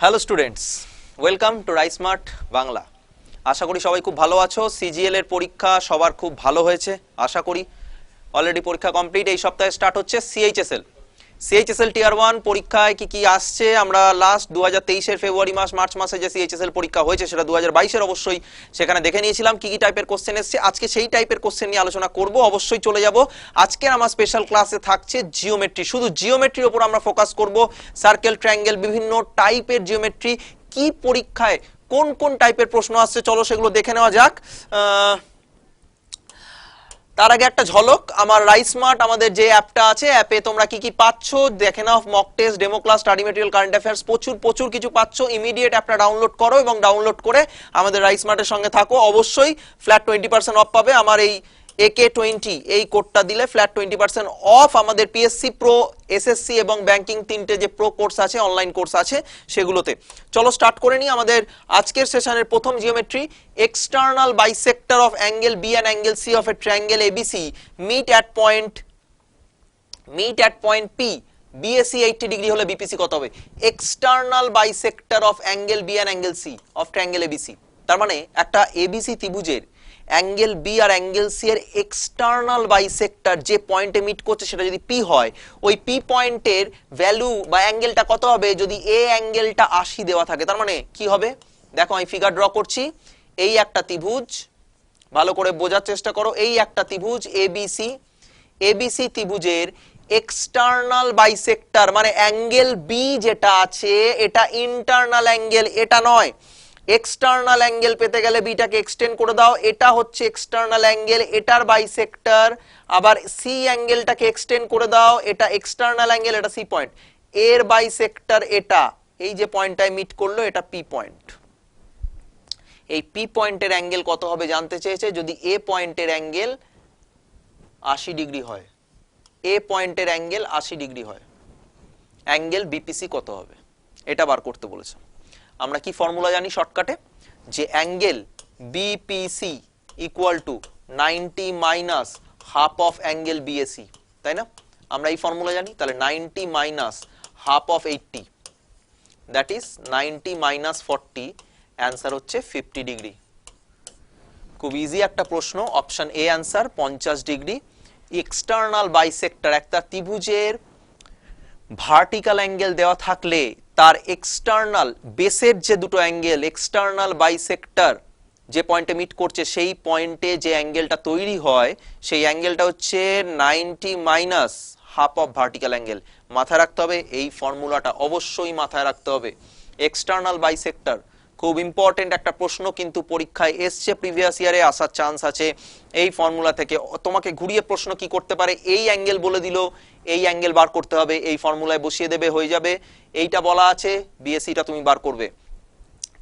Hello students, welcome to Rice Smart Bangla. আশা করি সবাই খুব ভালো আছো। সিজিএল এর পরীক্ষা সবার খুব ভালো হয়েছে আশা করি। অলরেডি পরীক্ষা কমপ্লিট, এই সপ্তাহে স্টার্ট হচ্ছে সিএইচএসএল টিয়ার 1 পরীক্ষায় কি কি আসছে। আমরা লাস্ট 2023 এর ফেব্রুয়ারি মার্চ মাসে যে সিএইচএসএল পরীক্ষা হয়েছে সেটা 2022 এর অবশ্যই সেখানে দেখে নিয়েছিলাম কি কি টাইপের কোশ্চেন এসেছে। আজকে সেই টাইপের কোশ্চেন নিয়ে আলোচনা করব, অবশ্যই চলে যাব। আজকে আমার স্পেশাল ক্লাসে থাকছে জিওমেট্রি, শুধু জিওমেট্রির উপর আমরা ফোকাস করব। সার্কেল, ট্রায়াঙ্গেল, বিভিন্ন টাইপের জিওমেট্রি, কি পরীক্ষায় কোন কোন টাইপের প্রশ্ন আসছে চলো সেগুলো দেখে নেওয়া যাক। তার আগে একটা ঝলক, আমার রাইসমার্ট আমাদের যে অ্যাপটা আছে, অ্যাপে তোমরা কি কি পাচ্ছ দেখে নাও। Mock test, demo class, study material, current affairs, প্রচুর কিছু পাচ্ছ। ইমিডিয়েট অ্যাপটা ডাউনলোড করো এবং ডাউনলোড করে আমাদের রাইসমার্টের সঙ্গে থাকো। অবশ্যই ফ্ল্যাট 20% অফ পাবে। আমার এই AK20 এই কোডটা দিলে ফ্ল্যাট 20% অফ। আমাদের পিএসসি প্রো, এসএসসি এবং ব্যাংকিং তিনটে যে প্রো কোর্স আছে, অনলাইন কোর্স আছে সেগুলোতে। চলো স্টার্ট করে নিই আমাদের আজকের সেশনের প্রথম geometry. External bisector of angle B and angle C of a triangle ABC meet at point P, BAC 80 degree হলে বিপিসি কত হবে? External bisector of angle B and angle C of triangle ABC. তার মানে একটা ABC ত্রিভুজের angle B আর angle C এর external bisector যে পয়েন্টে মিট করছে সেটা যদি পি হয়, ওই পি পয়েন্টের ভ্যালু বা অ্যাঙ্গেলটা কত হবে যদি এ অ্যাঙ্গেলটা 80 দেওয়া থাকে? তার মানে কি হবে দেখো, আমি ফিগার ড্র করছি। এই একটা ত্রিভুজ, ভালো করে বোঝার চেষ্টা করো। এই একটা ত্রিভুজ এবিসি ত্রিভুজের এক্সটার্নাল বাইসেক্টর মানে অ্যাঙ্গেল বি যেটা আছে এটা ইন্টারনাল অ্যাঙ্গেল, এটা নয়। এক্সটার্নাল অ্যাঙ্গেল পেতে গেলে বিটাকে এক্সটেন্ড করে দাও, এটা হচ্ছে এক্সটার্নাল অ্যাঙ্গেল, এটার বাইসেক্টর। আবার সি অ্যাঙ্গেলটাকে এক্সটেন্ড করে দাও, এটা এক্সটার্নাল অ্যাঙ্গেল, এটা সি পয়েন্ট, এর বাইসেক্টর এটা। এই যে পয়েন্টটায় মিট করলো এটা পি পয়েন্ট। এই পি পয়েন্টের অ্যাঙ্গেল কত হবে জানতে চেয়েছে। যদি এ পয়েন্টের অ্যাঙ্গেল 80 ডিগ্রি হয়, এ পয়েন্টের অ্যাঙ্গেল 80 ডিগ্রি হয়, অ্যাঙ্গেল বিপিসি কত হবে এটা বার করতে বলেছে। আমরা কি ফর্মুলা জানি শর্টকাটে, যে angle BPC equal to 90 minus half of angle BAC, তাই না? আমরা এই ফর্মুলা জানি। তাহলে 90 minus half of 80, that is 90 minus 40, answer হচ্ছে 50 ডিগ্রি। খুব ইজি একটা প্রশ্ন, option A answer 50 degree. External bisector, একটা ত্রিভুজের ভার্টিক্যাল অ্যাঙ্গেল দেওয়া থাকলে তার এক্সটার্নাল বেসের যে দুটো অ্যাঙ্গেল, এক্সটার্নাল বাইসেক্টর যে পয়েন্টে মিট করছে সেই পয়েন্টে যে অ্যাঙ্গেলটা তৈরি হয় সেই অ্যাঙ্গেলটা হচ্ছে 90 minus half of vertical angle. মাথায় রাখতে হবে এই ফর্মুলাটা, অবশ্যই মাথায় রাখতে হবে। এক্সটার্নাল বাইসেক্টর খুব ইম্পর্টেন্ট একটা প্রশ্ন, কিন্তু পরীক্ষায় এসছে, প্রিভিয়াস ইয়ারে আসার চান্স আছে এই ফর্মুলা থেকে। তোমাকে ঘুরিয়ে প্রশ্ন কি করতে পারে, এই অ্যাঙ্গেল বলে দিল, এই অ্যাঙ্গেল বার করতে হবে, এই ফর্মুলায় বসিয়ে দেবে, হয়ে যাবে। এইটা বলা আছে, বিএসিটা তুমি বার করবে।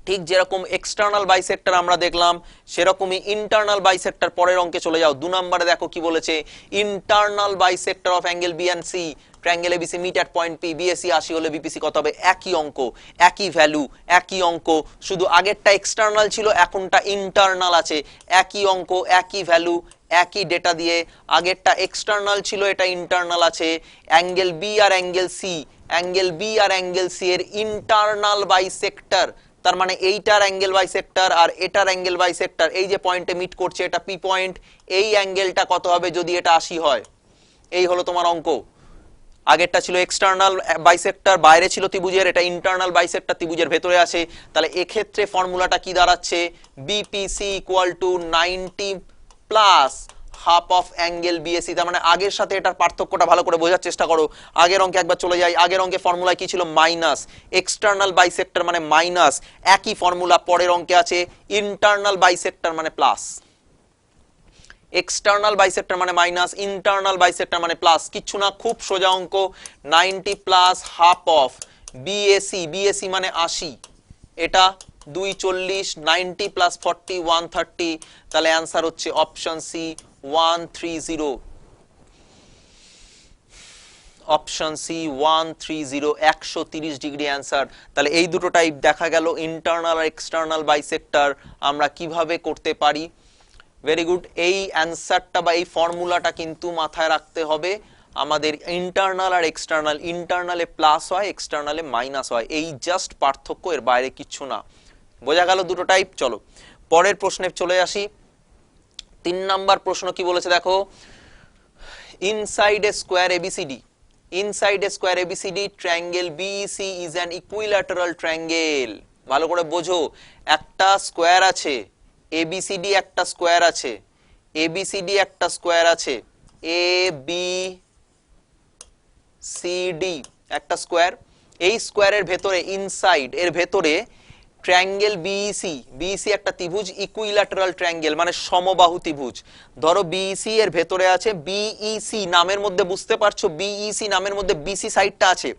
ঠিক যেরকম এক্সটার্নাল বাইসেক্টর আমরা দেখলাম, সেরকমই ইন্টারনাল বাইসেক্টর। পরের অঙ্কে চলে যাও, 2 নম্বরে দেখো কি বলেছে। Internal bisector of angle B and C triangle ABC meet at point P, BAC 80 হলে বিপিসি কত হবে? একই অঙ্ক, একই ভ্যালু, একই অঙ্ক, শুধু আগেরটা এক্সটার্নাল ছিল এখনটা ইন্টারনাল আছে। একই অঙ্ক, একই ভ্যালু, একই ডেটা দিয়ে। আগেরটা এক্সটার্নাল ছিল, এটা ইন্টারনাল আছে। অ্যাঙ্গেল বি আর অ্যাঙ্গেল সি, অ্যাঙ্গেল বি আর অ্যাঙ্গেল সি এর ইন্টারনাল বাইসেক্টর, তার মানে এইটার অ্যাঙ্গেল বাইসেক্টর আর এটার অ্যাঙ্গেল বাইসেক্টর, এই যে পয়েন্টে মিট করছে এটা পি পয়েন্ট, এই অ্যাঙ্গেলটা কত হবে যদি এটা 80 হয়? এই হলো তোমার অঙ্ক। আগেরটা ছিল এক্সটার্নাল বাইসেক্টর, বাইরে ছিল ত্রিভুজের, এটা ইন্টারনাল বাইসেক্টর ত্রিভুজের ভেতরে আছে। তাহলে এক্ষেত্রে ফর্মুলাটা কি দাঁড়াচ্ছে? BPC equal to 90 plus half of angle BAC. তার মানে আগের সাথে এটার পার্থক্যটা ভালো করে বোঝার চেষ্টা করো। আগের অঙ্কে একবার চলে যাই। আগের অঙ্কে ফর্মুলায় কি ছিল? মাইনাস। এক্সটার্নাল বাইসেক্টর মানে মাইনাস, একই ফর্মুলা পরের অঙ্কে আছে। ইন্টারনাল বাইসেক্টর মানে প্লাস। এক্সটার্নাল বাইসেক্টর মানে মাইনাস, ইন্টারনাল বাইসেক্টর মানে প্লাস। কিচ্ছু না, খুব সোজা অঙ্ক। 90 plus half of BAC, BAC মানে 80, এটা 240, 90 প্লাস 40 130, তাহলে অ্যান্সার হচ্ছে option C 130। Option C 130, 130 degree answer. তাহলে এই দুটো টাইপ দেখা গেল, ইন্টারনাল আর এক্সটার্নাল বাইসেক্টর আমরা কিভাবে করতে পারি। Very good. এই অ্যান্সারটা বা এই ফর্মুলাটা কিন্তু মাথায় রাখতে হবে। আমাদের ইন্টারনাল আর এক্সটার্নাল, ইন্টারনালে প্লাস হয়, এক্সটার্নালে মাইনাস হয়, এই জাস্ট পার্থক্য, এর বাইরে কিচ্ছু না। বোঝা গেল দুটো টাইপ। চলো পরের প্রশ্নে চলে আসি। 3 নাম্বার প্রশ্ন কি বলেছে দেখো, inside a square ABCD, inside a square ABCD triangle BEC is an equilateral triangle. ভালো করে বোঝো, একটা স্কোয়ার আছে, এবিসিডি একটা স্কোয়ার আছে, এবিসিডি একটা স্কোয়ার আছে, এ বি সিডি একটা স্কোয়ার। এই স্কোয়ারের ভেতরে, ইনসাইড এর ভেতরে ট্রায়াঙ্গেল বিইসি, বিইসি একটা ত্রিভুজ, ইকুইল্যাটারাল ট্রায়াঙ্গেল মানে সমবাহু ত্রিভুজ। ধরো বিইসি এর ভেতরে আছে বিইসি, নামের মধ্যে বুঝতে পারছো বিইসি নামের মধ্যে বিসি সাইডটা আছে,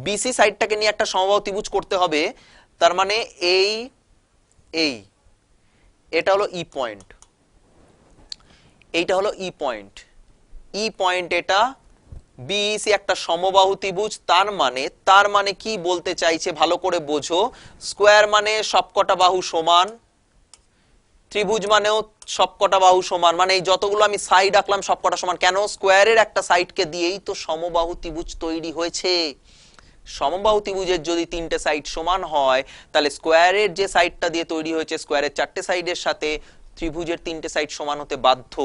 বিসি সাইডটাকে নিয়ে একটা সমবাহু ত্রিভুজ করতে হবে। তার মানে এই এই এটা হলো ই পয়েন্ট, এইটা হলো ই পয়েন্ট, ই পয়েন্ট এটা, বিইসি একটা সমবাহু ত্রিভুজ। তার মানে কি বলতে চাইছে ভালো করে বোঝো, স্কোয়ার মানে সবকটা বাহু সমান, ত্রিভুজ মানেও সবকটা বাহু সমান, মানে এই যতগুলো আমি সাইড আঁকলাম সবকটা সমান। কেন? স্কোয়ারের একটা সাইডকে দিয়েই তো সমবাহু ত্রিভুজ তৈরি হয়েছে। সমবাহু ত্রিভুজের যদি 3টে সাইড সমান হয়, তাহলে স্কোয়ারের যে সাইডটা দিয়ে তৈরি হয়েছে, স্কোয়ারের 4টে সাইডের সাথে ত্রিভুজের 3টে সাইড সমান হতে বাধ্য।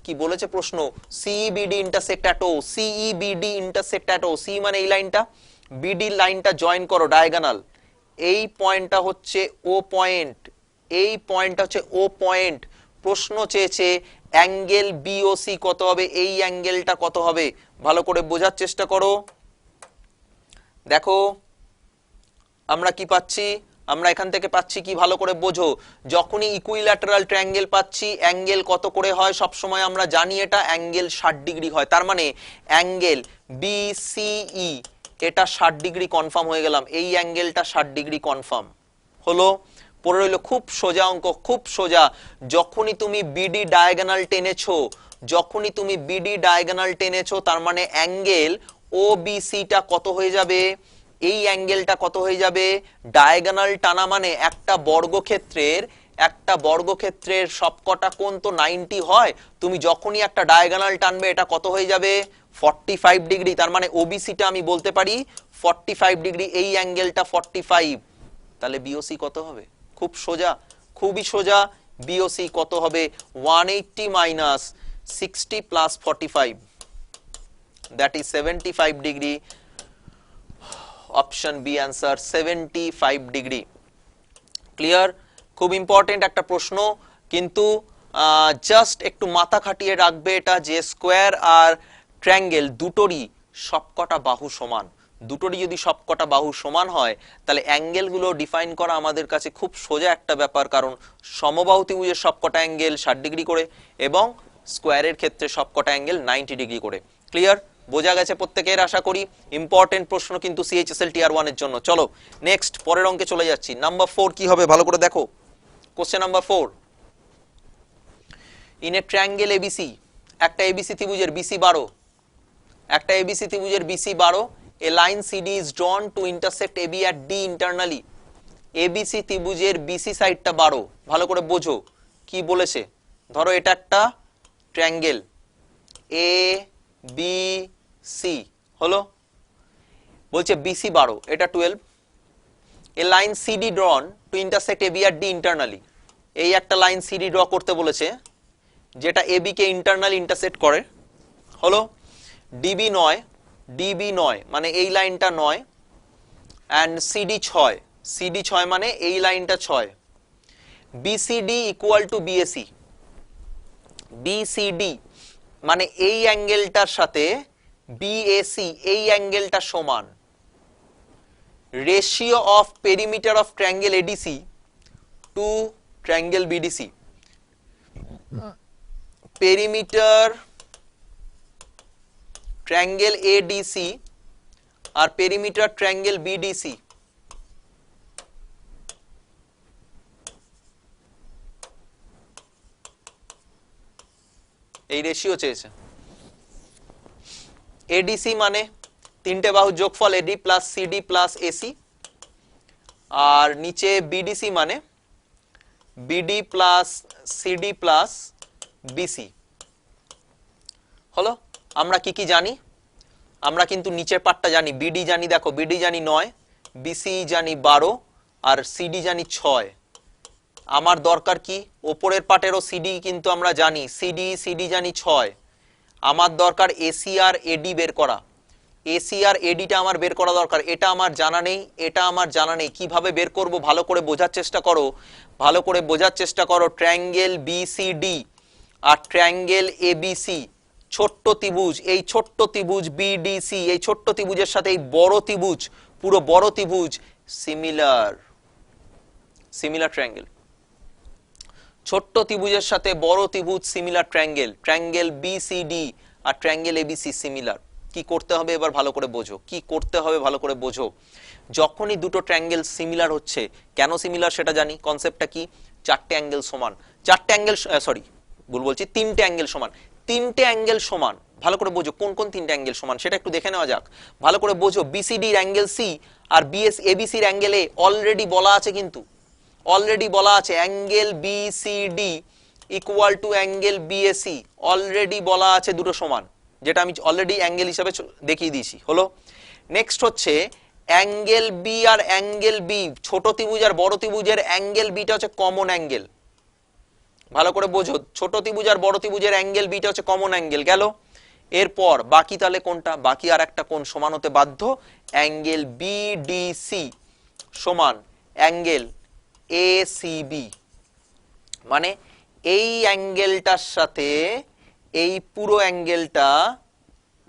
কি বলেছে প্রশ্ন? CEBD intersect at O, CEBD intersect at O, C মানে এই লাইনটা, বিডি লাইনটা জয়েন করো ডায়াগোনাল, এই পয়েন্টটা হচ্ছে ও পয়েন্ট, এই পয়েন্টটা হচ্ছে ও পয়েন্ট। প্রশ্ন চেয়েছে অ্যাঙ্গেল বিওসি কত হবে, এই অ্যাঙ্গেলটা কত হবে, ভালো করে বোঝার চেষ্টা করো। দেখো আমরা কি পাচ্ছি, আমরা এখান থেকে পাচ্ছি কি, ভালো করে বোঝো, যখনই ইকুইল্যাটারাল ট্রায়াঙ্গেল পাচ্ছি অ্যাঙ্গেল কত করে হয়, সব সময় আমরা জানি এটা অ্যাঙ্গেল 60 ডিগ্রি হয়। তার মানে অ্যাঙ্গেল বিসিই এটা 60 ডিগ্রি কনফার্ম হয়ে গেলাম, এই অ্যাঙ্গেলটা 60 ডিগ্রি কনফার্ম হলো। পরে রইল খুব সোজা অঙ্ক, খুব সোজা, যখনই তুমি বিডি ডায়াগোনাল টেনেছো, যখনই তুমি বিডি ডায়াগোনাল টেনেছো, তার মানে অ্যাঙ্গেল ওবিসিটা কত হয়ে যাবে, এই অ্যাঙ্গেলটা কত হয়ে যাবে, ডায়াগোনাল টানা মানে একটা বর্গক্ষেত্রের সবকটা কোণ তো 90 হয়, তুমি যখনই একটা ডায়াগোনাল টানবে এটা কত হয়ে যাবে, 45 ডিগ্রি। তার মানে ওবিসিটা আমি বলতে পারি 45 ডিগ্রি, এই অ্যাঙ্গেলটা 45, তাহলে বিওসি কত হবে? খুব সোজা, খুবই সোজা। বিওসি কত হবে? 180 minus 60 plus 45, that is 75 degree. Option B answer 75 degree. Clear? খুব ইম্পর্টেন্ট একটা প্রশ্ন, কিন্তু জাস্ট একটু মাথা খাটিয়ে রাখবে এটা, যে স্কোয়ার আর ট্রায়াঙ্গেল দুটোরই সবকটা বাহু সমান, দুটোরই যদি সবকটা বাহু সমান হয়, তাহলে অ্যাঙ্গেলগুলো ডিফাইন করা আমাদের কাছে খুব সোজা একটা ব্যাপার, কারণ সমবাহু ত্রিভুজের সবকটা অ্যাঙ্গেল 60 ডিগ্রি করে এবং স্কোয়ারের ক্ষেত্রে সবকটা অ্যাঙ্গেল 90 ডিগ্রি করে। ক্লিয়ার? বোঝা গেছে প্রত্যেকের আশা করি। ইম্পর্টেন্ট প্রশ্ন কিন্তু সিএইচএসএল টিয়ার 1 এর জন্য। চলো নেক্সট পরের অঙ্কে চলে যাচ্ছি। নাম্বার 4 কি হবে ভালো করে দেখো। Question number 4, in a triangle ABC, একটা এবিসি ত্রিভুজের বিসি 12, একটা এবিসি ত্রিভুজের BC 12, a line CD is drawn to intersect AB at D internally. ABC ত্রিভুজের বিসি সাইডটা 12, ভালো করে বোঝো কি বলেছে। ধরো এটা একটা ট্রায়াঙ্গেল এ বি সি হলো, বলছে বিসি 12, এটা 12, a line CD drawn to intersect AB at D internally. এই একটা লাইন সিডি ড্র করতে বলেছে যেটা এবি কে ইন্টারনালি ইন্টারসেক্ট করে, হলো। ডিবি 9, ডিবি 9 মানে এই লাইনটা 9, অ্যান্ড সিডি 6, সিডি 6 মানে এই লাইনটা 6। BCD equal to BAC, BCD মানে এই অ্যাঙ্গেলটার সাথে বিএসি এই অ্যাঙ্গেলটা সমান। Ratio of perimeter of triangle ADC to triangle BDC, perimeter triangle ADC আর পেরিমিটার ট্রায়াঙ্গেল বিডিসি, এই রেশিও চেয়েছে। এডিসি মানে 3টে বাহুর যোগফল AD plus CD plus AC, আর নিচে বিডিসি মানে BD plus CD plus BC. হলো, আমরা কি কি জানি আমরা কিন্তু নিচের পার্টটা জানি, বিডি জানি, দেখো বিডি জানি 9, বিসি জানি 12 আর সিডি জানি 6। আমার দরকার কি, ওপরের পার্টেরও সিডি কিন্তু আমরা জানি, সিডি জানি 6। আমার দরকার এসি আর এডি বের করা, এসি আর এডিটা আমার বের করা দরকার। এটা আমার জানা নেই, এটা আমার জানা নেই, কিভাবে বের করব ভালো করে বোঝার চেষ্টা করো, ভালো করে বোঝার চেষ্টা করো। ট্রায়াঙ্গেল বিসিডি আর ট্রায়াঙ্গেল এবিসি, ছোট্ট ত্রিভুজ, এই ছোট্ট ত্রিভুজ বিডিসি, এই ছোট্ট ত্রিভুজের সাথে এই বড় ত্রিভুজ, পুরো বড় ত্রিভুজ সিমিলার, সিমিলার ট্রায়াঙ্গেল। ছোট্ট ত্রিভুজের সাথে বড় ত্রিভুজ সিমিলার ট্রায়াঙ্গেল, ট্রায়াঙ্গেল বিসিডি আর ট্রায়াঙ্গেল এবিসি সিমিলার। কি করতে হবে এবার ভালো করে বোঝো, কি করতে হবে ভালো করে বোঝো। যখনই দুটো ট্রায়াঙ্গেল সিমিলার হচ্ছে, কেন সিমিলার সেটা জানি, কনসেপ্টটা কি, চারটে অ্যাঙ্গেল সমান, চারটে অ্যাঙ্গেল, সরি ভুল বলছি, তিনটে অ্যাঙ্গেল সমান, তিনটে অ্যাঙ্গেল সমান। ভালো করে বোঝো কোন কোন তিনটে অ্যাঙ্গেল সমান সেটা একটু দেখে নেওয়া যাক। ভালো করে বোঝো, বিসিডির অ্যাঙ্গেল সি আর এবিসির অ্যাঙ্গেল এ অলরেডি বলা আছে, কিন্তু অলরেডি বলা আছে angle BCD equal to angle BAC, already বলা আছে দুটো সমান, যেটা আমি অলরেডি অ্যাঙ্গেল হিসাবে দেখিয়ে দিয়েছি। হলো, নেক্সট হচ্ছে অ্যাঙ্গেল বি আর অ্যাঙ্গেল বি, ছোট ত্রিভুজ আর বড় ত্রিভুজের অ্যাঙ্গেল বিটা হচ্ছে কমন অ্যাঙ্গেল। ভালো করে বোঝো, ছোট ত্রিভুজ আর বড় ত্রিভুজের অ্যাঙ্গেল বিটা হচ্ছে কমন অ্যাঙ্গেল। গেল, এরপর বাকি তাহলে কোনটা, বাকি আর একটা কোণ সমান হতে বাধ্য, অ্যাঙ্গেল বিডিসি সমান অ্যাঙ্গেল এসিবি, মানে এই অ্যাঙ্গেলটার সাথে এই পুরো অ্যাঙ্গেলটা,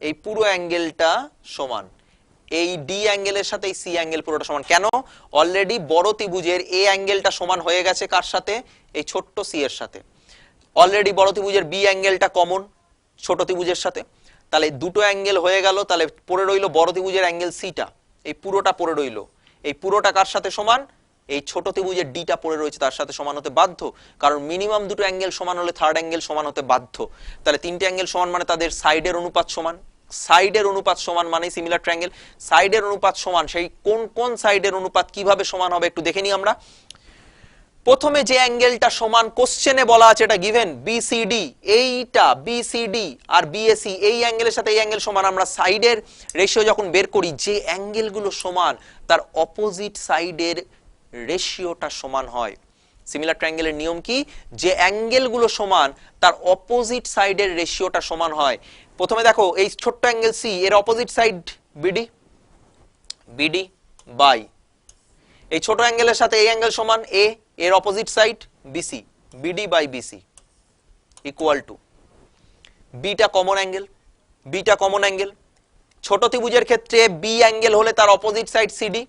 এই পুরো অ্যাঙ্গেলটা সমান, এই ডি অ্যাঙ্গেলের সাথে এই সি অ্যাঙ্গেল পুরোটা সমান। কেন, অলরেডি বড় ত্রিভুজের এ অ্যাঙ্গেলটা সমান হয়ে গেছে কার সাথে, এই ছোট্ট সি এর সাথে। অলরেডি বড় ত্রিভুজের বি অ্যাঙ্গেলটা কমন ছোট ত্রিভুজের সাথে, তাহলে দুটো অ্যাঙ্গেল হয়ে গেল। তাহলে পড়ে রইল বড় ত্রিভুজের অ্যাঙ্গেল সিটা, এই পুরোটা পড়ে রইল, এই পুরোটা কার সাথে সমান, এই ছোট ত্রিভুজের ডিটা পড়ে রয়েছে তার সাথে সমান হতে বাধ্য, কারণ মিনিমাম দুটো অ্যাঙ্গেল সমান হলে থার্ড অ্যাঙ্গেল সমান হতে বাধ্য। তাহলে তিনটে অ্যাঙ্গেল সমান মানে তাদের সাইডের অনুপাত সমান, সাইডের অনুপাত সমান মানে সিমিলার ট্রায়াঙ্গেল। সাইডের অনুপাত সমান, সেই কোন কোন সাইডের অনুপাত কিভাবে সমান হবে একটু দেখে নিই আমরা। প্রথমে যে অ্যাঙ্গেলটা সমান কোশ্চেনে বলা আছে, এটা গিভেন বিসিডি, এইটা বিসিডি আর বিএসি, এই অ্যাঙ্গেলের সাথে এই অ্যাঙ্গেল সমান। আমরা সাইডের রেশিও যখন বের করি, যে অ্যাঙ্গেলগুলো সমান তার অপোজিট সাইডের রেশিওটা সমান হয়। সিমিলার ট্রায়াঙ্গেলের নিয়ম কি, যে অ্যাঙ্গেলগুলো সমান তার অপোজিট সাইডের রেশিওটা সমান হয়। প্রথমে দেখো এই ছোট্ট অ্যাঙ্গেল সি, এর opposite side BD, BD by এই ছোট অ্যাঙ্গেলের সাথে এই অ্যাঙ্গেল সমান এ, এর opposite side BC, BD by BC equal to, বিটা কমন অ্যাঙ্গেল, বিটা কমন অ্যাঙ্গেল। ছোট ত্রিভুজের ক্ষেত্রে বি অ্যাঙ্গেল হলে তার অপোজিট সাইড সিডি,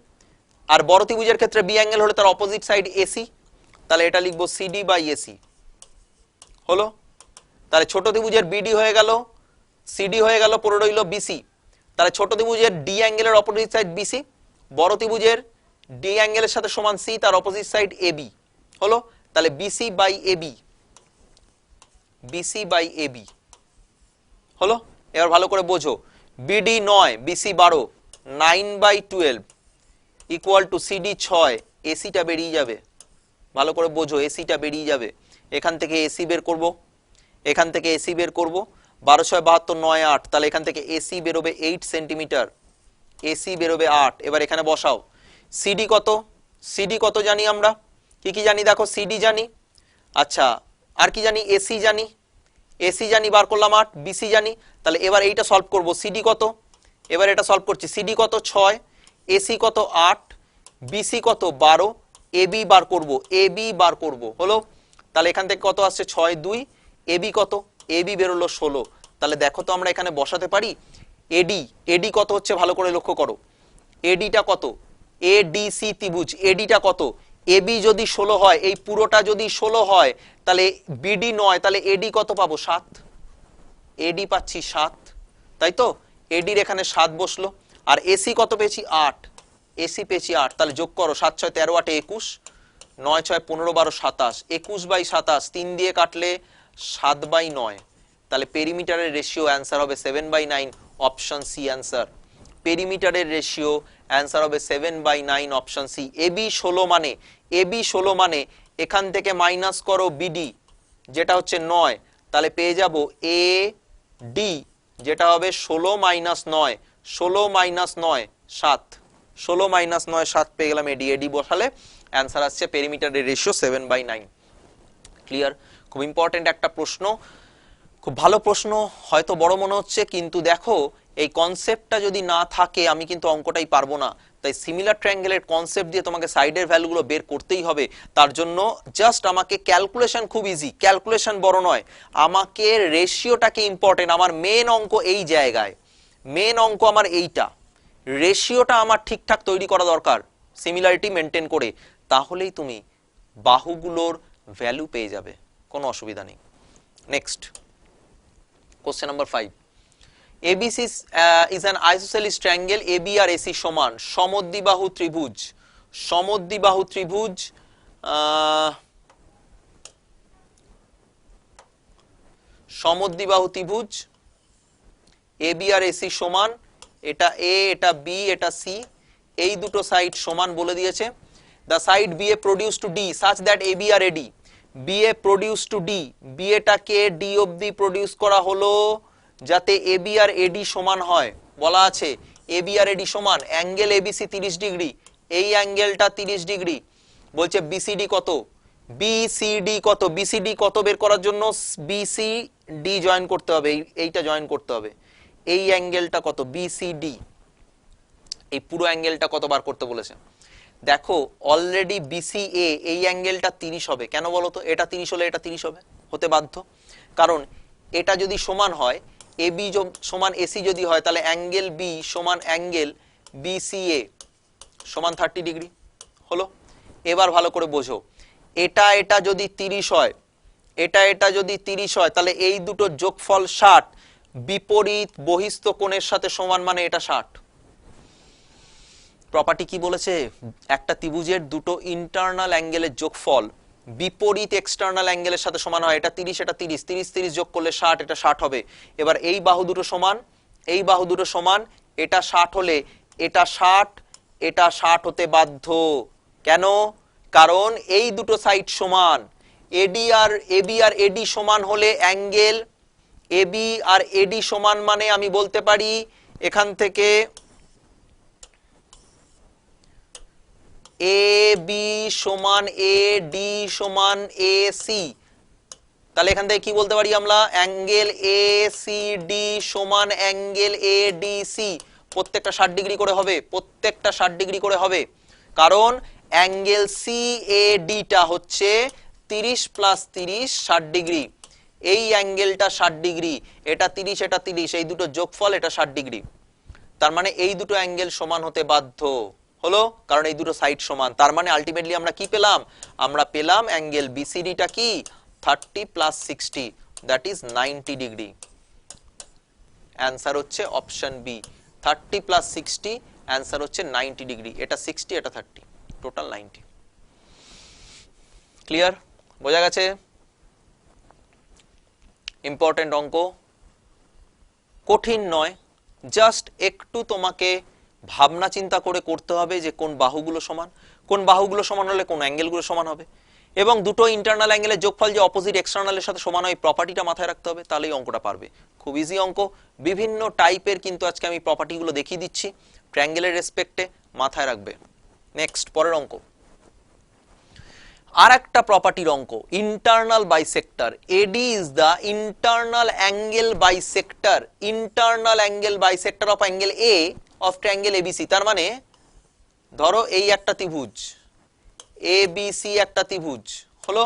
আর বড় ত্রিভুজের ক্ষেত্রে বি অ্যাঙ্গেল হলে তার অপোজিট সাইড এসি। তাহলে এটা লিখবো সিডি বাই এসি। হলো, তাহলে ছোট ত্রিভুজের বিডি হয়ে গেল, সিডি হয়ে গেল, পড়ে রইল বিসি। তাহলে ছোট ত্রিভুজের ডি অ্যাঙ্গেলের অপোজিট সাইড বিসি, বড় ত্রিভুজের ডি অ্যাঙ্গেলের সাথে সমান সি, তার অপোজিট সাইড এবি। হলো, তাহলে BC by AB, BC by AB. হলো, এবার ভালো করে বোঝো, BD 9, BC 12, 9/12 equal to CD 6, এসিটা বেরিয়ে যাবে। ভালো করে বোঝো, এসিটা বেরিয়ে যাবে। এখান থেকে এসি বের করব, এখান থেকে এসি বের করব, 12 6 72 9 8, তাহলে এখান থেকে এসি বেরোবে 8 সেন্টিমিটার, এসি বেরোবে 8। এবার এখানে বসাও, সিডি কত, সিডি কত জানি আমরা, কি কি জানি দেখো, সিডি জানি, আচ্ছা আর কি জানি, এসি জানি, এসি জানি বার করলাম 8, বিসি জানি। তাহলে এবার এইটা সলভ করব, সিডি কত, এবার এটা সলভ করছি, সিডি কত 6, এসি কত 8, বিসি কত 12, এবি বার করব, এবি বার করব। হলো, তাহলে এখান থেকে কত আসছে 6 2, এবি কত, এবি বেরোলো 16। তাহলে দেখো তো আমরা এখানে বসাতে পারি এডি, এডি কত হচ্ছে ভালো করে লক্ষ্য করো, এডিটা কত, এডিসি ত্রিভুজ এডিটা কত, এবি যদি 16 হয়, এই পুরোটা যদি 16 হয়, তাহলে বিডি 9, তাহলে এডি কত পাবো 7, এডি পাচ্ছি 7, তাই তো, এডির এখানে 7 বসলো। আর এসি কত পেয়েছি 8, এসি পেয়েছি 8, তাহলে যোগ করো 7 6 13 8 21, 9 6 15 12 27, 21/27, 3 দিয়ে কাটলে 7/9। তাহলে পেরিমিটারের রেশিও অ্যান্সার হবে 7/9, অপশন সি অ্যান্সার। পেরিমিটারের রেশিও অ্যান্সার হবে 7/9, অপশন সি। এবি 16 মানে, এবি 16 মানে এখান থেকে মাইনাস করো বিডি যেটা হচ্ছে 9, তাহলে পেয়ে যাব এ ডি যেটা হবে 16 - 9, 16 মাইনাস 9 7, 16 মাইনাস 9 7 পেয়ে গেলাম এডি। এডি বসালে অ্যান্সার আসছে পেরিমিটারের রেশিও 7/9। ক্লিয়ার? খুব ইম্পর্টেন্ট একটা প্রশ্ন, খুব ভালো প্রশ্ন, হয়তো বড় মনে হচ্ছে, কিন্তু দেখো এই কনসেপ্টটা যদি না থাকে আমি কিন্তু অঙ্কটাই পারবো না। তাই সিমিলার ট্রায়াঙ্গেলের কনসেপ্ট দিয়ে তোমাকে সাইডের ভ্যালুগুলো বের করতেই হবে। তার জন্য জাস্ট আমাকে ক্যালকুলেশন খুব ইজি, ক্যালকুলেশন বড় নয়, আমাকে রেশিওটাকে ইম্পর্টেন্ট, আমার মেন অঙ্ক এই জায়গায়, মেন অঙ্ক আমার এইটা, রেশিওটা আমার ঠিকঠাক তৈরি করা দরকার সিমিলারিটি মেনটেন করে, তাহলেই তুমি বাহুগুলোর ভ্যালু পেয়ে যাবে, কোনো অসুবিধা নেই। Next question number 5, ABC is an isosceles triangle, AB আর AC সমান, সমদ্বিবাহু ত্রিভুজ, সমদ্বিবাহু ত্রিভুজ, সমদ্বিবাহু ত্রিভুজ AB আর AC সমান, এটা A, এটা B, এটা C, এই দুটো সাইড সমান বলে দিয়েছে। The side BA produced to D such that AB আর AD, BA produced to D, BA টাকে D অবধি প্রডিউস করা হলো যাতে AB আর AD সমান হয়। বলা আছে AB আর AD সমান, অ্যাঙ্গেল ABC 30 ডিগ্রি, এই অ্যাঙ্গেলটা 30 ডিগ্রি। বলছে BCD কত, BCD কত, BCD কত বের করার জন্য BCD জয়েন করতে হবে, এইটা জয়েন করতে হবে। এই অ্যাঙ্গেলটা কত, BCD, এই পুরো অ্যাঙ্গেলটা কত বার করতে বলেছে। দেখো অলরেডি BCA এই অ্যাঙ্গেলটা 30 হবে, কেন বলো তো? এটা 30 হলে এটা 30 হবে, হতে বাধ্য, কারণ এটা যদি সমান হয়, AB সমান AC যদি হয়, তাহলে অ্যাঙ্গেল B সমান অ্যাঙ্গেল BCA সমান 30 ডিগ্রি হলো। এবার ভালো করে বোঝো, এটা এটা যদি 30 হয়, এটা এটা যদি 30 হয়, তাহলে এই দুটো যোগফল 60, বিপরীত বহিস্থ কোণের সাথে সমান, মানে এটা 60। প্রপার্টি কি বলেছে? একটা ত্রিভুজের দুটো ইন্টারনাল অ্যাঙ্গেলের যোগফল বিপরীত এক্সটার্নাল অ্যাঙ্গেলের সাথে সমান হয়। এটা 30, এটা 30, 30 30 যোগ করলে 60, এটা 60 হবে। এবার এই বাহু দুটো সমান, এই বাহু দুটো সমান, এটা 60 হলে এটা 60, এটা 60 হতে বাধ্য। কেন? কারণ এই দুটো সাইড সমান। এডি আর এবি আর এডি সমান হলে অ্যাঙ্গেল এবি আর এডি সমান, মানে আমি বলতে পারি এখান থেকে AB সমান AD সমান AC, তাহলে এখান থেকে কি বলতে পারি আমরা? অ্যাঙ্গেল ACD সমান অ্যাঙ্গেল ADC, প্রত্যেকটা 60 ডিগ্রি করে হবে, প্রত্যেকটা 60 ডিগ্রি করে হবে, কারণ অ্যাঙ্গেল CAD টা হচ্ছে 30 প্লাস 30 60 ডিগ্রি, এই অ্যাঙ্গেলটা 60 ডিগ্রি, এটা 30, এটা 30, এই দুটো যোগফল এটা 60 ডিগ্রি। তার মানে এই দুটো অ্যাঙ্গেল সমান হতে বাধ্য হলো, কারণ এই দুটো সাইড সমান। তার মানে আলটিমেটলি আমরা কি পেলাম? আমরা পেলাম অ্যাঙ্গেল BCD টা কি 30 plus 60, that is 90 degree. Answer হচ্ছে অপশন বি, 30 প্লাস 60, অ্যান্সার হচ্ছে 90 ডিগ্রি। এটা 60, এটা 30, টোটাল 90। ক্লিয়ার? বোঝা গেছে? ইম্পর্টেন্ট অঙ্ক, কঠিন নয়, জাস্ট একটু তোমাকে ভাবনা চিন্তা করে করতে হবে যে কোন বাহুগুলো সমান, কোন বাহুগুলো সমান হলে কোন অ্যাঙ্গেলগুলো সমান হবে, এবং দুটো ইন্টারনাল অ্যাঙ্গেলের যোগফল যে অপোজিট এক্সটার্নালের সাথে সমান হয়, প্রপার্টিটা মাথায় রাখতে হবে, তাহলেই অঙ্কটা পারবে। খুব ইজি অঙ্ক, বিভিন্ন টাইপের কিন্তু আজকে আমি প্রপার্টিগুলো দেখিয়ে দিচ্ছি ট্রায়াঙ্গেলের রেসপেক্টে, মাথায় রাখবে। নেক্সট, পরের অঙ্ক, আর একটা প্রপার্টির অঙ্ক, internal bisector. Eddy is the internal angle bisector, internal angle bisector of angle A of triangle ABC. তার মানে ধরো এই একটা ত্রিভুজ এবিসি, একটা ত্রিভুজ হলো,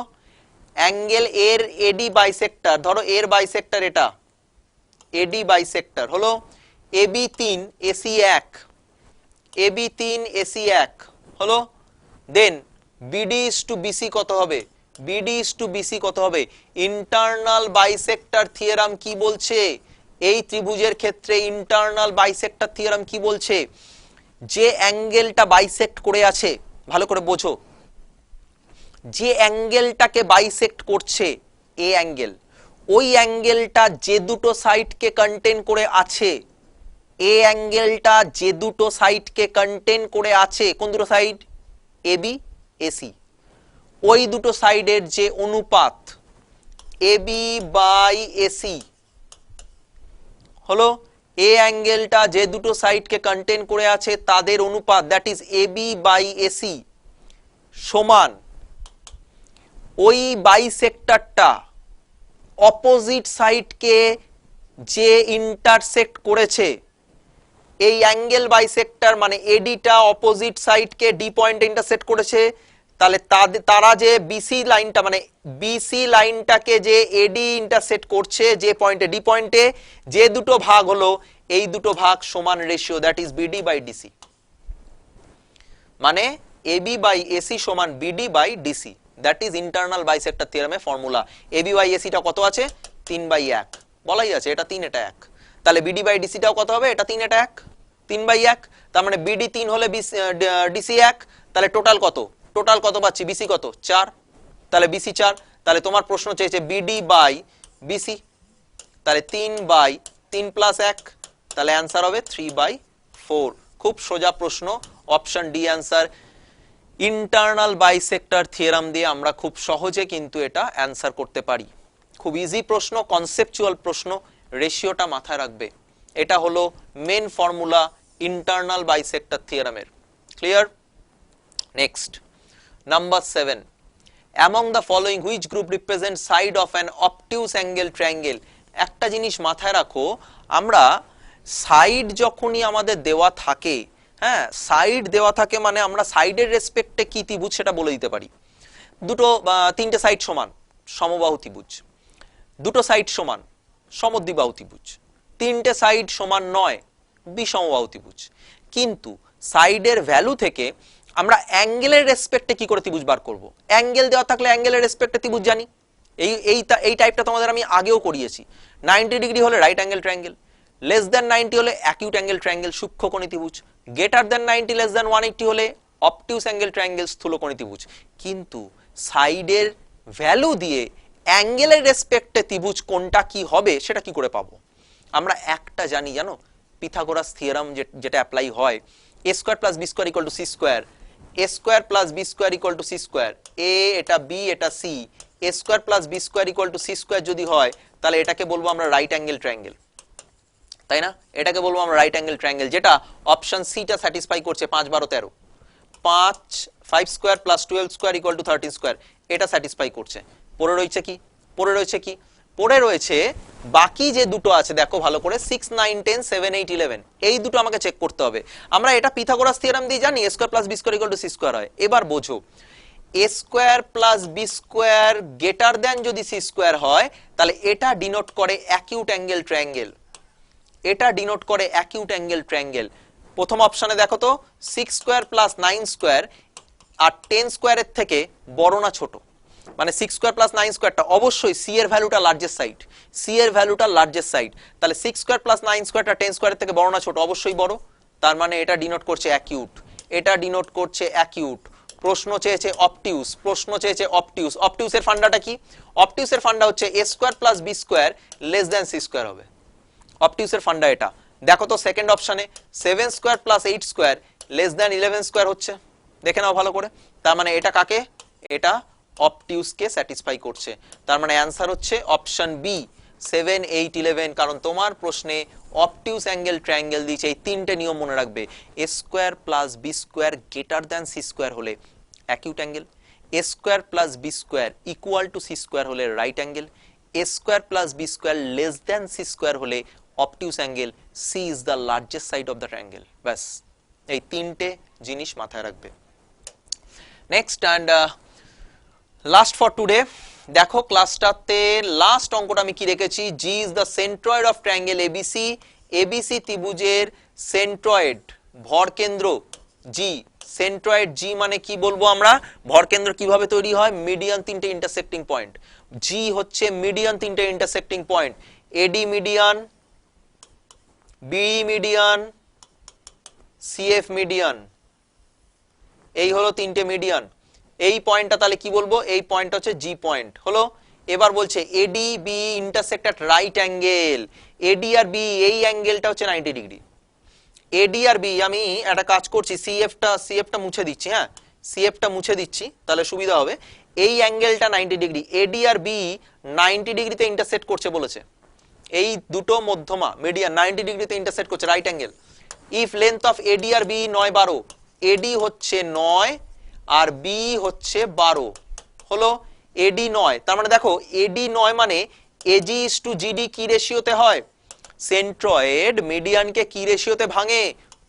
অ্যাঙ্গেল এর এডি বাইসেক্টর, ধরো এর বাইসেক্টর এটা, এডি বাইসেক্টর হলো এবি 3 এসি 1, এবি 3 এসি 1 হলো, দেন বিডি ইজ টু বিসি কত হবে? বিডি ইজ টু বিসি কত হবে? ইন্টারনাল বাইসেক্টর থিওরাম কি বলছে? এই ত্রিভুজের ক্ষেত্রে ইন্টারনাল বাইসেক্টর থিওরাম কি বলছে? যে অ্যাঙ্গেলটা বাইসেক্ট করে আছে, ভালো করে বোঝো, যে অ্যাঙ্গেলটাকে বাইসেক্ট করছে এ অ্যাঙ্গেল, ওই অ্যাঙ্গেলটা যে দুটো সাইডকে কন্টেইন করে আছে, এ অ্যাঙ্গেলটা যে দুটো সাইডকে কন্টেইন করে আছে, কোন দুটো সাইড? এবি এসি, ওই দুটো সাইডের যে অনুপাত এবি বাই এসি হলো, এ অ্যাঙ্গেলটা যে দুটো সাইডকে কন্টেন করে আছে তাদের অনুপাত that is AB by AC সমান ওই বাইসেক্টরটা অপোজিট সাইডকে যে ইন্টারসেক্ট করেছে, এই অ্যাঙ্গেল বাইসেক্টর মানে এডিটা অপোজিট সাইডকে ডি পয়েন্টে ইন্টারসেক্ট করেছে, তাহলে তারা যে বিসি লাইনটা মানে বিসি লাইনটাকে যে এডি ইন্টারসেক্ট করছে যে পয়েন্টে ডি পয়েন্টে, যে দুটো ভাগ হলো এই দুটো ভাগ সমান ratio that is BD by DC. মানে এবি বাই এসি সমান BD by DC, that is internal bisector থিওরেমের ফর্মুলা। এবি বাই এসিটা কত আছে? 3/1 বলাই আছে, এটা 3 এটা 1। তাহলে বিডি বাই ডিসিটাও কত হবে? এটা 3 এটা 1, 3/1। তার মানে বিডি 3 হলে ডিসি 1, তাহলে টোটাল কত? টোটাল কত পাচ্ছি? বিসি কত? 4। তাহলে বিসি 4। তাহলে তোমার প্রশ্ন চেয়েছে বিডি বাই বিসি, তাহলে 3/3 প্লাস 1, তাহলে অ্যান্সার হবে 3/4। খুব সোজা প্রশ্ন, option D answer. Internal bisector theorem দিয়ে আমরা খুব সহজে কিন্তু এটা অ্যান্সার করতে পারি। খুব ইজি প্রশ্ন, কনসেপচুয়াল প্রশ্ন, রেশিওটা মাথায় রাখবে। এটা হলো মেন ফর্মুলা ইন্টারনাল বাইসেক্টর থিওরামের। Clear? Next, number 7, among the following which group represent side of an obtuse angle triangle? একটা জিনিস মাথায় রাখো, আমরা সাইড যখনই আমাদের দেওয়া থাকে, হ্যাঁ সাইড দেওয়া থাকে মানে আমরা সাইডের রেসপেক্টে কি ত্রিভুজ সেটা বলে দিতে পারি। দুটো তিনটে সাইড সমান সমবাহু ত্রিভুজ, দুটো সাইড সমান সমদ্বিবাহু ত্রিভুজ, তিনটে সাইড সমান নয় বিষমবাহু ত্রিভুজ। কিন্তু সাইডের ভ্যালু থেকে আমরা অ্যাঙ্গেলের রেসপেক্টে কি করে ত্রিভুজ বার করব? অ্যাঙ্গেল দেওয়া থাকলে অ্যাঙ্গেলের রেসপেক্টে ত্রিভুজ জানি। এই টাইপটা তোমাদের আমি আগেও করিয়েছি। 90 ডিগ্রি হলে right angle triangle, less than 90 হলে অ্যাকিউট অ্যাঙ্গেল ট্রায়াঙ্গেল সূক্ষ্মকোণী ত্রিভুজ, গ্রেটার দ্যান 90 লেস দ্যান 180 হলে অবটিউস অ্যাঙ্গেল ট্রায়াঙ্গেল স্থূলকোণী ত্রিভুজ। কিন্তু সাইডের ভ্যালু দিয়ে অ্যাঙ্গেলের রেসপেক্টে ত্রিভুজ কোনটা কি হবে সেটা কি করে পাবো? আমরা একটা জানি, জানো, পিথাগোরাস থিওরাম যেটা অ্যাপ্লাই হয়, a square plus B square equal to C square, a square plus B square equal to C square, a এটা b এটা c, a square plus B square equal to C square যদি হয় তাহলে এটাকে বলবো আমরা right angle triangle, তাই না? এটাকে বলবো আমরা রাইট অ্যাঙ্গেল ট্রায়াঙ্গেল, যেটা অপশন সি টা স্যাটিসফাই করছে। 5 12 13, 5 square plus 12 square equal two 13 square, এটা স্যাটিসফাই করছে। পড়ে রয়েছে কি? পড়ে রয়েছে বাকি যে দুটো আছে, দেখো ভালো করে, 6 9 10 7 8 11, এই দুটো আমাকে চেক করতে হবে। আমরা এটা পিথাগোরাস থিওরাম দিয়ে জানি a square plus B square equal to C square হয়। এবার বোঝো, a square plus B square greater than যদি সি স্কয়ার হয় তাহলে এটা ডিনোট করে অ্যাকিউট অ্যাঙ্গেল ট্রায়াঙ্গেল, এটা ডিনোট করে অ্যাকিউট অ্যাঙ্গেল ট্রায়াঙ্গেল। প্রথম অপশনে দেখো তো 6 স্কয়ার প্লাস 9 স্কয়ার আর 10 স্কয়ারের থেকে বড় না ছোট? মানে 6 স্কয়ার প্লাস 9 স্কয়ারটা অবশ্যই সি এর ভ্যালুটা লার্জেস্ট সাইড, সি এর ভ্যালুটা লার্জেস্ট সাইড, তাহলে 6 স্কয়ার প্লাস 9 স্কয়ারটা 10 স্কয়ারের থেকে বড় না ছোট? অবশ্যই বড়। তার মানে এটা ডিনোট করছে অ্যাকিউট, এটা ডিনোট করছে অ্যাকিউট। প্রশ্ন চেয়েছে অবটিউস, অবটিউসের ফান্ডাটা কি? অবটিউসের ফান্ডা হচ্ছে a square plus B square less than C square হবে। অবটিউসের ফান্ডা এটা। দেখো তো সেকেন্ড অপশনে 7 square plus 8 square less than 11 square হচ্ছে, দেখে নাও ভালো করে। তার মানে এটা কাকে? এটা অবটিউসকে স্যাটিসফাই করছে। তার মানে অ্যান্সার হচ্ছে অপশন বি 7 8 11, কারণ তোমার প্রশ্নে অবটিউস অ্যাঙ্গেল ট্রায়াঙ্গেল দিয়েছে। এই তিনটে নিয়ম মনে রাখবে, a square plus B square greater than C square হলে acute angle, a square plus B square equal to C square হলে right angle, a square plus B square less than C square হলে obtuse angle, C is the largest side of the triangle. ব্যাস, এই তিনটে জিনিস মাথায় রাখবে। Next and last for today, দেখো ক্লাসটাতে লাস্ট অঙ্কটা আমি কি রেখেছি? G is the centroid of triangle ABC, ABC ত্রিভুজের সেন্ট্রয়েড ভরকেন্দ্র জি, সেন্ট্রয়েড জি মানে কি বলবো আমরা? ভরকেন্দ্র কিভাবে তৈরি হয়? মিডিয়ান তিনটে ইন্টারসেক্টিং পয়েন্ট, জি হচ্ছে মিডিয়ান তিনটে intersecting point, AD median, B median, CF median, এই হলো তিনটে মিডিয়ান। এই পয়েন্টটা তাহলে কি বলবো? এই পয়েন্টটা হচ্ছে জি পয়েন্ট হলো। এবার বলছে AD B intersect at right angle, AD আর বি এই অ্যাঙ্গেলটা হচ্ছে 90 ডিগ্রি। এডি আর বি, আমি একটা কাজ করছি, সিএফটা মুছে দিচ্ছি, হ্যাঁ সিএফটা মুছে দিচ্ছি তাহলে সুবিধা হবে। এই অ্যাঙ্গেলটা 90 ডিগ্রি, এডি আর বি 90 ডিগ্রিতে ইন্টারসেক্ট করছে বলেছে, এই দুটো মধ্যমা মিডিয়ান 90 ডিগ্রিতে ইন্টারসেক্ট করছে, right angle. If length of AD আর বি 9 12, এডি হচ্ছে 9 আর বি হচ্ছে 12, হলো এডি 9, তার মানে দেখো এডি 9 মানে এজি ইজ টু জিডি কি রেশিওতে হয়? সেন্ট্রয়েড মিডিয়ানকে কি রেশিওতে ভাঙে?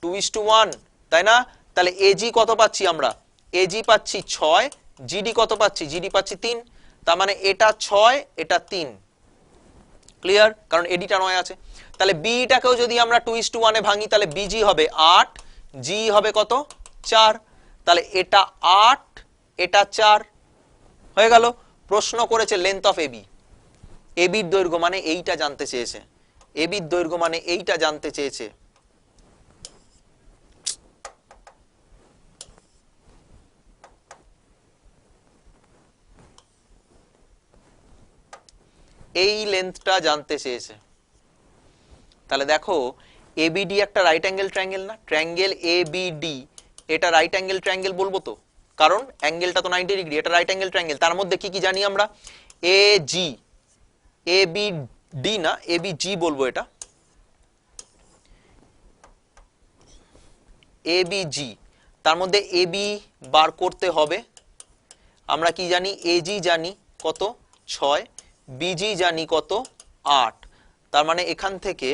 2:1, তাই না? তাহলে এজি কত পাচ্ছি আমরা? এজি পাচ্ছি 6, জিডি কত পাচ্ছি? জিডি পাচ্ছি 3, তার মানে এটা 6 এটা 3, ক্লিয়ার? কারণ এডিটা 9 আছে। তাহলে বিটাকেও যদি আমরা 2:1 এ ভাঙি তাহলে বিজি হবে 8, জি হবে কত? 4, তাহলে এটা 8 এটা 4 হয়ে গেল। প্রশ্ন করেছে লেন্থ অফ এবি, এবির দৈর্ঘ্য মানে এইটা জানতে চেয়েছে, এবির দৈর্ঘ্য মানে এইটা জানতে চেয়েছে। এই লেন্থটা জানতে চেয়েছে। তাহলে দেখো এবিডি একটা রাইট অ্যাঙ্গেল ট্রায়াঙ্গেল না? ট্রায়াঙ্গেল এবিডি এটা রাইট অ্যাঙ্গেল ট্রায়াঙ্গেল বলবো তো, কারণ অ্যাঙ্গেলটা তো 90 ডিগ্রি, এটা রাইট অ্যাঙ্গেল ট্রায়াঙ্গেল। তার মধ্যে কি কি জানি আমরা? এজি, এবিডি না এবিজি বলবো, এটা এবিজি। তার মধ্যে এবি বার করতে হবে। আমরা কি জানি? এজি জানি কত? 6, বিজি জানি কত? 8, তার মানে এখান থেকে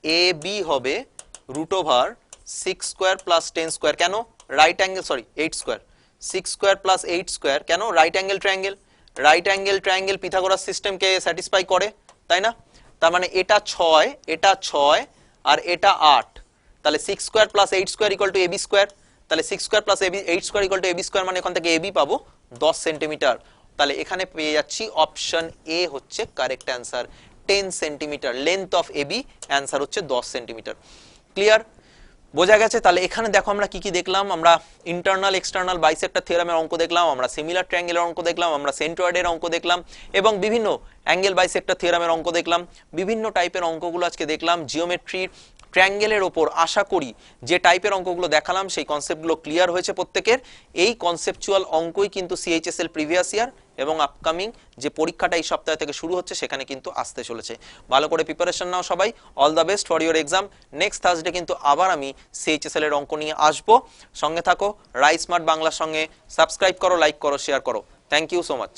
এ বি হবে √6² প্লাস 10², কেন? রাইট অ্যাঙ্গেল, সরি 8², 6² প্লাস 8², কেন? Right angle triangle, right angle triangle Pythagoras সিস্টেমকে স্যাটিসফাই করে, তাই না? তার মানে এটা 6 এটা 6 আর এটা 8, তাহলে 6² plus 8² equal to AB square, তাহলে 6² plus 8² equal to AB square, মানে এখান থেকে এবি পাবো 10 সেন্টিমিটার। তাহলে এখানে পেয়ে যাচ্ছি অপশন এ হচ্ছে correct answer, 10 centimetre length of AB, answer হচ্ছে 10 সেন্টিমিটার। ক্লিয়ার? বোঝা গেছে? তাহলে এখানে দেখো আমরা কি কি দেখলাম, আমরা ইন্টারনাল এক্সটার্নাল বাইসেক্টর থিওরামের অঙ্ক দেখলাম, আমরা সিমিলার ট্রায়াঙ্গেলের অঙ্ক দেখলাম, আমরা সেন্ট্রয়েডের অঙ্ক দেখলাম, এবং বিভিন্ন অ্যাঙ্গেল বাইসেক্টর থিওরামের অঙ্ক দেখলাম, বিভিন্ন টাইপের অঙ্কগুলো আজকে দেখলাম। জিওমেট্রির ট্রায়াঙ্গেলের ওপর আশা করি যে টাইপের অঙ্কগুলো দেখালাম সেই কনসেপ্টগুলো ক্লিয়ার হয়েছে প্রত্যেকের। এই কনসেপচুয়াল অঙ্কই কিন্তু সিএইচএসএল প্রিভিয়াস ইয়ার এবং আপকামিং যে পরীক্ষাটা এই সপ্তাহ থেকে শুরু হচ্ছে সেখানে কিন্তু আসতে চলেছে। ভালো করে প্রিপারেশন নাও সবাই, all the best for your exam. Next Thursday কিন্তু আবার আমি সিএইচএসএল এর অঙ্ক নিয়ে আসবো। সঙ্গে থাকো, রাইস স্মার্ট বাংলার সঙ্গে সাবস্ক্রাইব করো, লাইক করো, শেয়ার করো। Thank you so much.